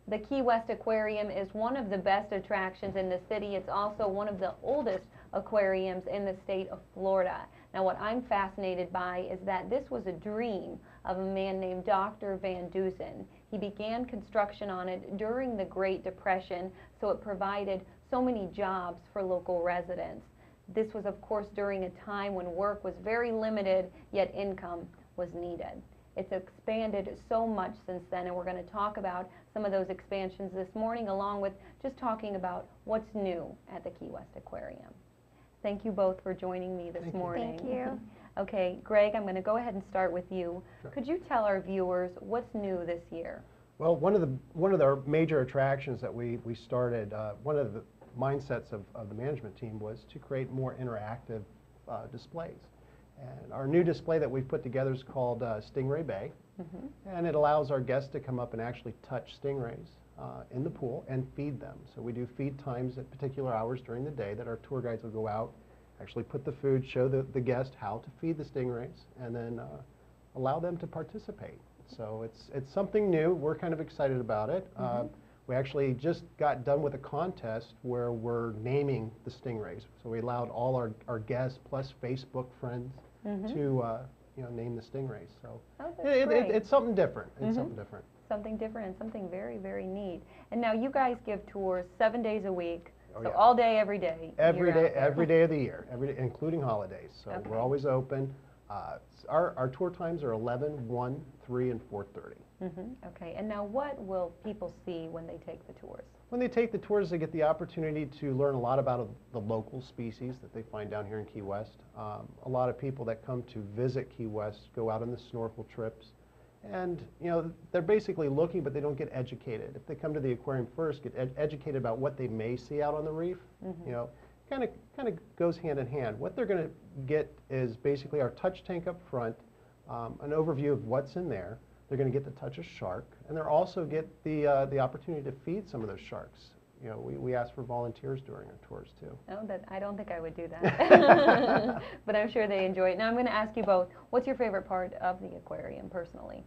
The Key West Aquarium is one of the best attractions in the city. It's also one of the oldest aquariums in the state of Florida. Now, what I'm fascinated by is that this was a dream of a man named Dr. Van Dusen. He began construction on it during the Great Depression, so it provided so many jobs for local residents. This was, of course, during a time when work was very limited, yet income was needed. It's expanded so much since then, and we're going to talk about some of those expansions this morning, along with just talking about what's new at the Key West Aquarium. Thank you both for joining me this morning. Thank you. Okay, Greg, I'm going to go ahead and start with you. Sure. Could you tell our viewers what's new this year? Well, one of the major attractions that we started, one of the mindsets of the management team was to create more interactive displays. And our new display that we've put together is called Stingray Bay, and it allows our guests to come up and actually touch stingrays in the pool and feed them. So we do feed times at particular hours during the day that our tour guides will go out, actually put the food, show the guest how to feed the stingrays, and then allow them to participate. So it's something new. We're kind of excited about it. We actually just got done with a contest where we're naming the stingrays. So we allowed all our guests plus Facebook friends to name the stingrays. So it's something different. It's something different. Something different and something very, very neat. And now you guys give tours 7 days a week, Oh, so yeah. all day, every day. Every you're day, out there. every day of the year, including holidays. So Okay. we're always open. Our tour times are 11, 1, 3, and 4:30. Okay, and now what will people see when they take the tours? When they take the tours, they get the opportunity to learn a lot about the local species that they find down here in Key West. A lot of people that come to visit Key West go out on the snorkel trips, and they're basically looking, but they don't get educated. If they come to the aquarium first, get educated about what they may see out on the reef. Kind of goes hand in hand. What they're going to get is basically our touch tank up front, an overview of what's in there. They're going to get to touch a shark, and they'll also get the opportunity to feed some of those sharks. We ask for volunteers during our tours too. Oh, I don't think I would do that, but I'm sure they enjoy it. Now I'm going to ask you both, what's your favorite part of the aquarium personally?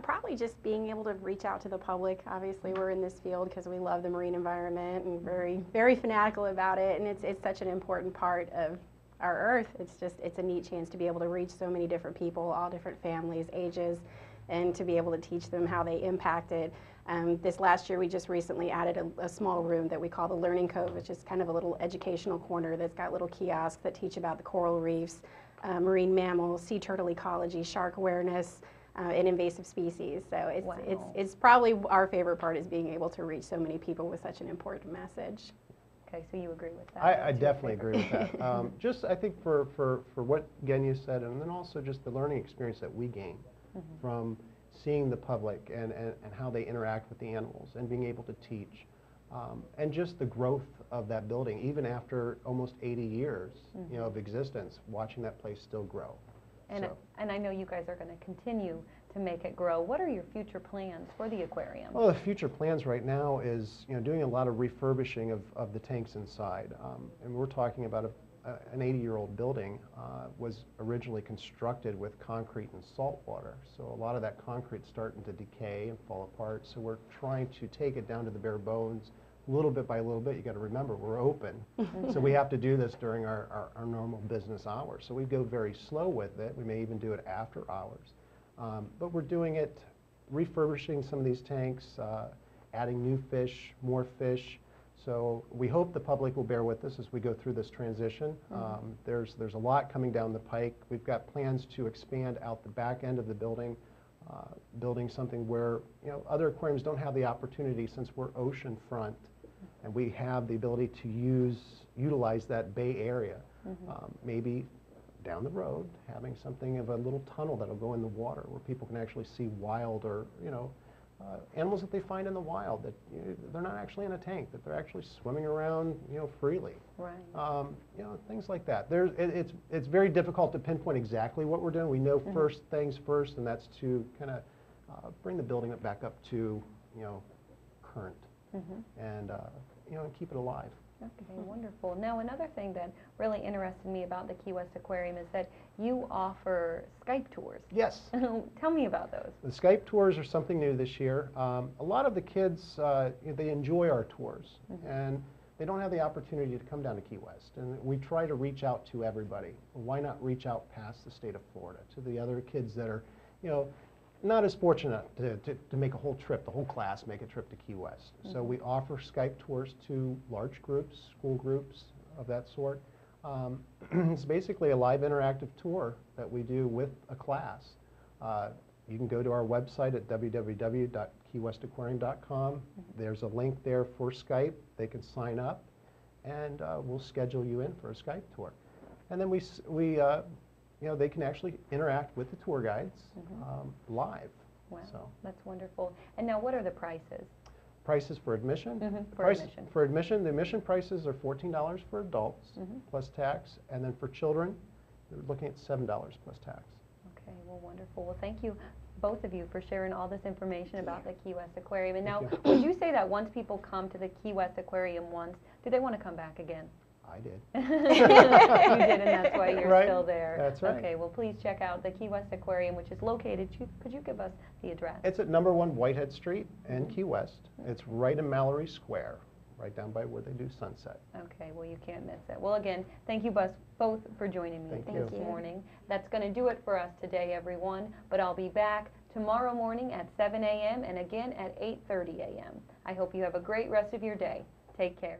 Probably just being able to reach out to the public. Obviously, we're in this field because we love the marine environment and very, very fanatical about it, and it's such an important part of our earth. It's a neat chance to be able to reach so many different people, all different families, ages, and to be able to teach them how they impact it. This last year, we just recently added a small room that we call the Learning Cove, which is kind of a little educational corner that's got little kiosks that teach about the coral reefs, marine mammals, sea turtle ecology, shark awareness, and invasive species. So it's probably our favorite part is being able to reach so many people with such an important message. Okay, so you agree with that? I definitely agree with that. Just I think for what Genya said, and then also just the learning experience that we gain from seeing the public and how they interact with the animals and being able to teach. And just the growth of that building, even after almost 80 years of existence, watching that place still grow. And I know you guys are going to continue to make it grow. What are your future plans for the aquarium? Well, the future plans right now is doing a lot of refurbishing of the tanks inside. And we're talking about an 80-year-old building was originally constructed with concrete and salt water. So a lot of that concrete's starting to decay and fall apart. So we're trying to take it down to the bare bones, little bit by little bit. You got to remember, we're open. So we have to do this during our normal business hours. So we go very slow with it. We may even do it after hours. But we're doing it, refurbishing some of these tanks, adding new fish, more fish. So we hope the public will bear with us as we go through this transition. There's a lot coming down the pike. We've got plans to expand out the back end of the building, building something where other aquariums don't have the opportunity, since we're ocean front, and we have the ability to utilize that bay area. Maybe down the road, having something of a little tunnel that'll go in the water where people can actually see wild or animals that they find in the wild that they're not actually in a tank, that they're actually swimming around freely. Right. Things like that. It's very difficult to pinpoint exactly what we're doing. We know first things first, and that's to kind of bring the building back up to current and and keep it alive. Okay, wonderful. Now, another thing that really interested me about the Key West Aquarium is that you offer Skype tours. Yes. Tell me about those. The Skype tours are something new this year. A lot of the kids, they enjoy our tours, and they don't have the opportunity to come down to Key West. And we try to reach out to everybody. Why not reach out past the state of Florida to the other kids that are, not as fortunate to make a whole trip, the whole class make a trip to Key West. So we offer Skype tours to large groups, school groups of that sort. It's basically a live interactive tour that we do with a class. You can go to our website at www.keywestaquarium.com. There's a link there for Skype. They can sign up, and we'll schedule you in for a Skype tour. And then they can actually interact with the tour guides live. Wow, So. that's wonderful. And now, what are the prices? Prices for admission? Admission. For admission, the admission prices are $14 for adults plus tax, and then for children, they're looking at $7 plus tax. Okay, well, wonderful. Well, thank you, both of you, for sharing all this information about the Key West Aquarium. And now, would you say that once people come to the Key West Aquarium once, do they want to come back again? I did. You did, and that's why you're Right. still there. That's right. Okay, well, please check out the Key West Aquarium, which is located, could you give us the address? It's at number 1 Whitehead Street in Key West. It's right in Mallory Square, right down by where they do Sunset. Okay, well, you can't miss it. Well, again, thank you both for joining me Thank this you. morning. That's going to do it for us today, everyone, but I'll be back tomorrow morning at 7 a.m. and again at 8:30 a.m. I hope you have a great rest of your day. Take care.